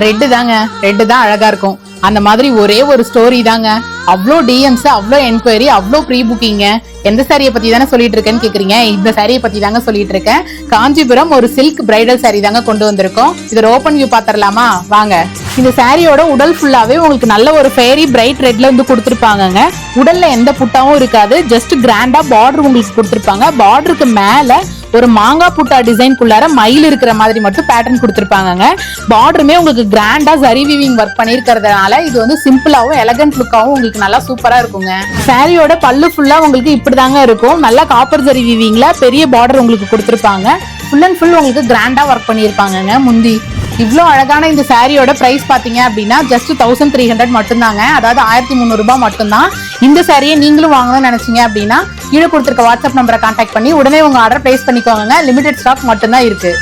Red தாங்க, red தான் அழகா இருக்கும். அந்த மாதிரி ஒரே ஒரு ஸ்டோரி தாங்க. அவ்வளோ டிஎம்ஸ், அவ்வளோ என்கொயரி, அவ்வளோ ப்ரீ புக்கிங்க. எந்த சாரியை பத்தி தானே சொல்லிட்டு இருக்கேன்னு கேக்குறீங்க? இந்த சாரியை பத்தி தாங்க சொல்லிட்டு இருக்கேன். காஞ்சிபுரம் ஒரு சில்க் பிரைடல் சாரி தாங்க கொண்டு வந்திருக்கோம். இதோட ஓபன் வியூ பாத்திரலாமா? வாங்க. இந்த சாரியோட உடல் ஃபுல்லாவே உங்களுக்கு நல்ல ஒரு ஃபேரி பிரைட் ரெட்ல வந்து கொடுத்துருப்பாங்க. உடல்ல எந்த புட்டாவும் இருக்காது. ஜஸ்ட் கிராண்டா பார்டர் உங்களுக்கு கொடுத்துருப்பாங்க. பார்டருக்கு மேல ஒரு மாங்காய் புட்டா டிசைன்குள்ளார மயில் இருக்கிற மாதிரி மட்டும் பேட்டர்ன் கொடுத்துருப்பாங்க. பார்டருமே உங்களுக்கு கிராண்டா ஜரி வீவிங் ஒர்க் பண்ணிருக்கிறதுனால இது வந்து சிம்பிளாவும் எலகன்ட் லுக்காவும் உங்களுக்கு நல்லா சூப்பரா இருக்குங்க. சாரியோட பல்லு ஃபுல்லா உங்களுக்கு இப்படிதாங்க இருக்கும். நல்லா காப்பர் ஜரி வீவிங்ல பெரிய பார்டர் உங்களுக்கு கொடுத்துருப்பாங்க. ஃபுல் அண்ட் ஃபுல் உங்களுக்கு கிராண்டா ஒர்க் பண்ணிருப்பாங்க. முந்தி இவ்வளோ அழகான இந்த சாரியோட பிரைஸ் பாத்தீங்க அப்படின்னா ஜஸ்ட் 1300 மட்டும்தாங்க. அதாவது 1300 ரூபாய் மட்டும்தான். இந்த சாரியை நீங்களும் வாங்கணும்னு நினைச்சீங்க அப்படின்னா கீழே கொடுத்துருக்க வாட்ஸ்அப் நம்பரை கான்டாக்ட் பண்ணி உடனே உங்க ஆர்டர் பிளேஸ் பண்ணிக்கோங்க. லிமிடெட் ஸ்டாக் மட்டும்தான் இருக்கு.